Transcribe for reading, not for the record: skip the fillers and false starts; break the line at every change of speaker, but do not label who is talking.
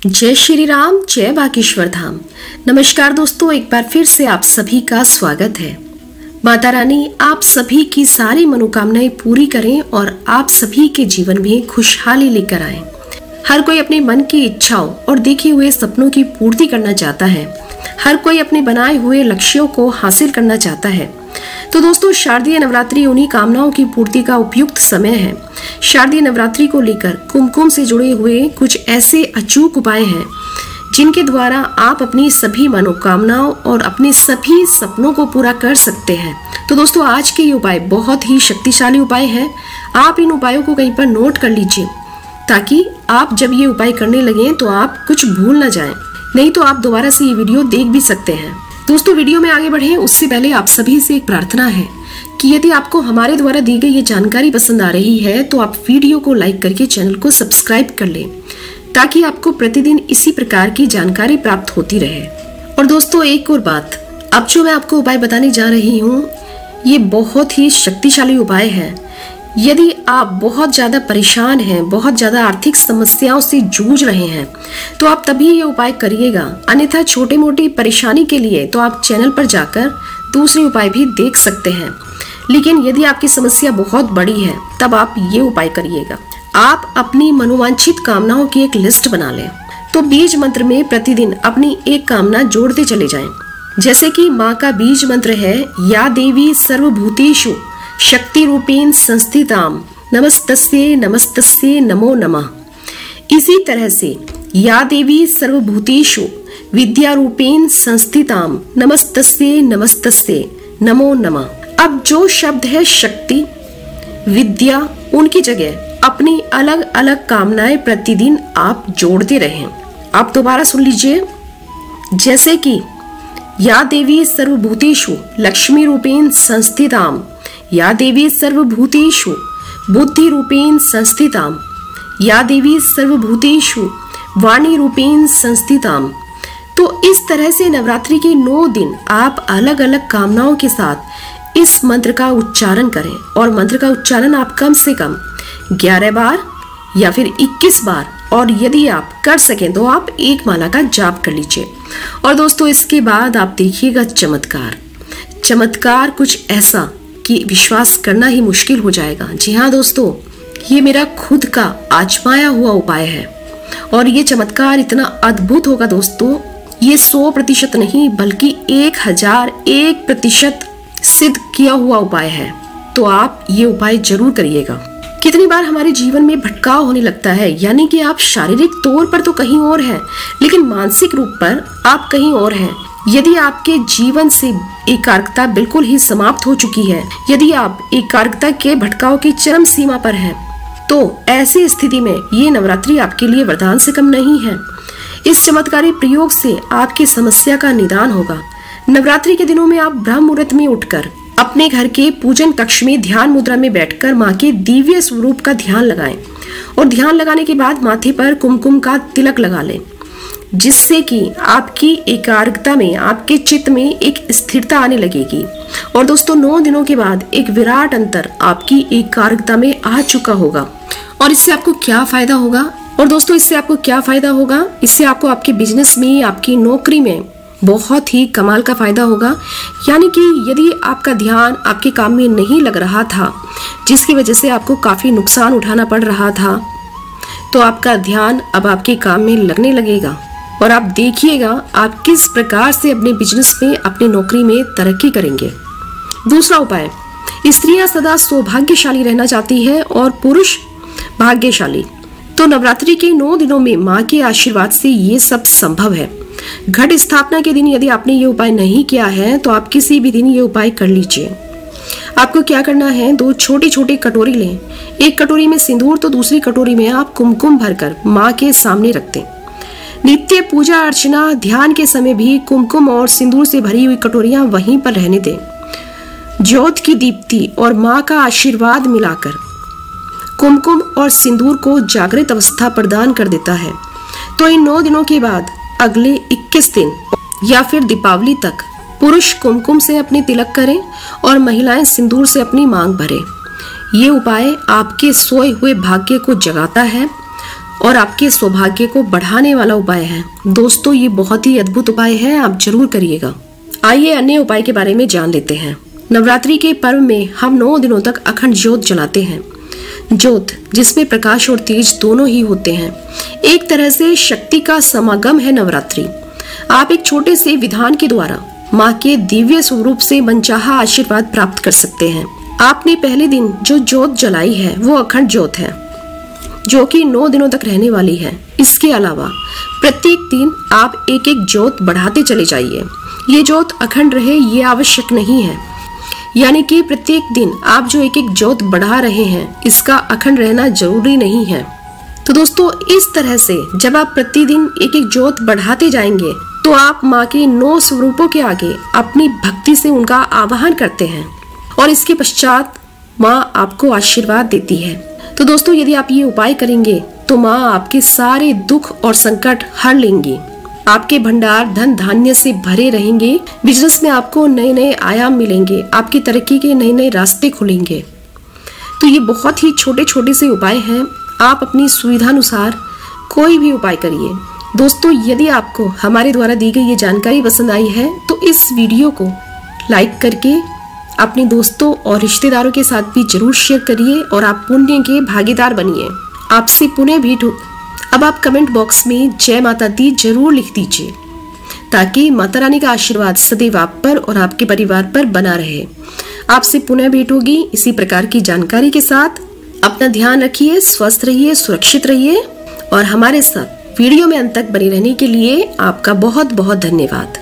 जय श्री राम, जय बागेश्वर धाम। नमस्कार दोस्तों, एक बार फिर से आप सभी का स्वागत है। माता रानी आप सभी की सारी मनोकामनाएं पूरी करें और आप सभी के जीवन में खुशहाली लेकर आए। हर कोई अपने मन की इच्छाओं और देखे हुए सपनों की पूर्ति करना चाहता है। हर कोई अपने बनाए हुए लक्ष्यों को हासिल करना चाहता है। तो दोस्तों, शारदीय नवरात्रि उन्हीं कामनाओं की पूर्ति का उपयुक्त समय है। शारदीय नवरात्रि को लेकर कुमकुम से जुड़े हुए कुछ ऐसे अचूक उपाय हैं जिनके द्वारा आप अपनी सभी मनोकामनाओं और अपने सभी सपनों को पूरा कर सकते हैं। तो दोस्तों, आज के ये उपाय बहुत ही शक्तिशाली उपाय हैं। आप इन उपायों को कहीं पर नोट कर लीजिए ताकि आप जब ये उपाय करने लगे तो आप कुछ भूल ना जाएं। नहीं तो आप दोबारा से ये वीडियो देख भी सकते हैं। दोस्तों, वीडियो में आगे बढ़े उससे पहले आप सभी से एक प्रार्थना है कि यदि आपको हमारे द्वारा दी गई ये जानकारी पसंद आ रही है तो आप वीडियो को लाइक करके चैनल को सब्सक्राइब कर लें ताकि आपको प्रतिदिन इसी प्रकार की जानकारी प्राप्त होती रहे। और दोस्तों, एक और बात, अब जो मैं आपको उपाय बताने जा रही हूँ ये बहुत ही शक्तिशाली उपाय है। यदि आप बहुत ज्यादा परेशान हैं, बहुत ज्यादा आर्थिक समस्याओं से जूझ रहे हैं तो आप तभी ये उपाय करिएगा। अन्यथा छोटे मोटी परेशानी के लिए तो आप चैनल पर जाकर दूसरे उपाय भी देख सकते हैं। लेकिन यदि आपकी समस्या बहुत बड़ी है तब आप ये उपाय करिएगा। आप अपनी मनोवांछित कामनाओं की एक लिस्ट बना लें। तो बीज मंत्र में प्रतिदिन अपनी एक कामना जोड़ते चले जाएं। जैसे कि माँ का बीज मंत्र है या देवी सर्वभूतेषु शक्ति रूपेण संस्थिताम नमस्तस्ये नमस्तस्ये नमो नमः। इसी तरह से या देवी सर्वभूतेषु विद्या रूपेण संस्थिताम नमस्तस्ये नमस्तस्ये नमो नमः। अब जो शब्द है शक्ति, विद्या, उनकी जगह अपनी अलग अलग कामनाएं प्रतिदिन आप जोड़ते रहें। आप दोबारा सुन लीजिए। जैसे कि या देवी सर्वभूतेषु लक्ष्मी रूपेण संस्थिताम, या देवी सर्वभूतेषु बुद्धि रूपेण संस्थिताम, या देवी सर्वभूतेषु वाणी रूपेण संस्थिताम। तो इस तरह से नवरात्रि के 9 दिन आप अलग अलग कामनाओं के साथ इस मंत्र का उच्चारण करें। और मंत्र का उच्चारण आप कम से कम 11 बार या फिर 21 बार, और यदि आप कर सकें तो आप एक माला का जाप कर लीजिए। और दोस्तों, इसके बाद आप देखिएगा चमत्कार। चमत्कार कुछ ऐसा कि विश्वास करना ही मुश्किल हो जाएगा। जी हाँ दोस्तों, ये मेरा खुद का आजमाया हुआ उपाय है और ये चमत्कार इतना अद्भुत होगा दोस्तों, ये 100% नहीं बल्कि 1001% सिद्ध किया हुआ उपाय है। तो आप ये उपाय जरूर करिएगा। कितनी बार हमारे जीवन में भटकाव होने लगता है, यानी कि आप शारीरिक तौर पर तो कहीं और हैं लेकिन मानसिक रूप पर आप कहीं और हैं। यदि आपके जीवन से एकाग्रता बिल्कुल ही समाप्त हो चुकी है, यदि आप एकाग्रता के भटकाव की चरम सीमा पर हैं, तो ऐसी स्थिति में ये नवरात्रि आपके लिए वरदान से कम नहीं है। इस चमत्कारी प्रयोग से आपकी समस्या का निदान होगा। नवरात्रि के दिनों में आप ब्रह्म मुहूर्त में उठकर अपने घर के पूजन कक्ष में ध्यान मुद्रा में बैठकर माँ के दिव्य स्वरूप का ध्यान लगाएं और ध्यान लगाने के बाद माथे पर कुमकुम का तिलक लगा लें, जिससे कि आपकी एकाग्रता में, आपके चित्त में एक स्थिरता आने लगेगी। और दोस्तों, 9 दिनों के बाद एक विराट अंतर आपकी एकाग्रता में आ चुका होगा। और इससे आपको क्या फायदा होगा? और दोस्तों, इससे आपको क्या फायदा होगा? इससे आपको आपके बिजनेस में, आपकी नौकरी में बहुत ही कमाल का फायदा होगा। यानी कि यदि आपका ध्यान आपके काम में नहीं लग रहा था, जिसकी वजह से आपको काफी नुकसान उठाना पड़ रहा था, तो आपका ध्यान अब आपके काम में लगने लगेगा और आप देखिएगा आप किस प्रकार से अपने बिजनेस में, अपनी नौकरी में तरक्की करेंगे। दूसरा उपाय, स्त्रियां सदा सौभाग्यशाली रहना चाहती है और पुरुष भाग्यशाली। तो नवरात्रि के 9 दिनों में माँ के आशीर्वाद से ये सब संभव है। घट स्थापना के दिन यदि आपने ये उपाय नहीं किया है तो आप किसी भी दिन ये उपाय कर लीजिए। आपको क्या करना है, 2 छोटी छोटी कटोरी लें। एक कटोरी में सिंदूर तो दूसरी कटोरी में आप कुमकुम भरकर माँ के सामने रख दें। नित्य पूजा अर्चना ध्यान के समय भी कुमकुम और सिंदूर से भरी हुई कटोरियां वहीं पर रहने दें। ज्योत की दीप्ति और माँ का आशीर्वाद मिलाकर कुमकुम और सिंदूर को जागृत अवस्था प्रदान कर देता है। तो इन 9 दिनों के बाद अगले 21 दिन या फिर दीपावली तक पुरुष कुमकुम से अपने तिलक करें और महिलाएं सिंदूर से अपनी मांग भरें। ये उपाय आपके सोए हुए भाग्य को जगाता है और आपके सौभाग्य को बढ़ाने वाला उपाय है। दोस्तों ये बहुत ही अद्भुत उपाय है, आप जरूर करिएगा। आइए अन्य उपाय के बारे में जान लेते हैं। नवरात्रि के पर्व में हम 9 दिनों तक अखंड ज्योत जलाते हैं। ज्योत जिसमें प्रकाश और तेज दोनों ही होते हैं, एक तरह से शक्ति का समागम है नवरात्रि। आप एक छोटे से विधान के द्वारा माँ के दिव्य स्वरूप से मनचाहा आशीर्वाद प्राप्त कर सकते हैं। आपने पहले दिन जो ज्योत जलाई है वो अखंड ज्योत है, जो कि 9 दिनों तक रहने वाली है। इसके अलावा प्रत्येक दिन आप एक एक ज्योत बढ़ाते चले जाइए। ये ज्योत अखंड रहे ये आवश्यक नहीं है, यानी कि प्रत्येक दिन आप जो एक एक ज्योत बढ़ा रहे हैं इसका अखंड रहना जरूरी नहीं है। तो दोस्तों इस तरह से जब आप प्रतिदिन एक एक ज्योत बढ़ाते जाएंगे तो आप माँ के 9 स्वरूपों के आगे अपनी भक्ति से उनका आवाहन करते हैं और इसके पश्चात माँ आपको आशीर्वाद देती है। तो दोस्तों यदि आप ये उपाय करेंगे तो माँ आपके सारे दुख और संकट हर लेंगी। आपके भंडार धन धान्य से भरे रहेंगे। बिजनेस में आपको नए नए आयाम मिलेंगे, आपकी तरक्की के नए नए रास्ते खुलेंगे। तो ये बहुत ही छोटे छोटे से उपाय हैं, आप अपनी सुविधानुसार कोई भी उपाय करिए। दोस्तों यदि आपको हमारे द्वारा दी गई ये जानकारी पसंद आई है तो इस वीडियो को लाइक करके अपने दोस्तों और रिश्तेदारों के साथ भी जरूर शेयर करिए और आप पुण्य के भागीदार बनिए। आपसे पुनः भेंट हो। अब आप कमेंट बॉक्स में जय माता दी जरूर लिख दीजिए ताकि माता रानी का आशीर्वाद सदैव आप पर और आपके परिवार पर बना रहे। आपसे पुनः भेंट होगी इसी प्रकार की जानकारी के साथ। अपना ध्यान रखिए, स्वस्थ रहिए, सुरक्षित रहिए और हमारे साथ वीडियो में अंत तक बने रहने के लिए आपका बहुत बहुत धन्यवाद।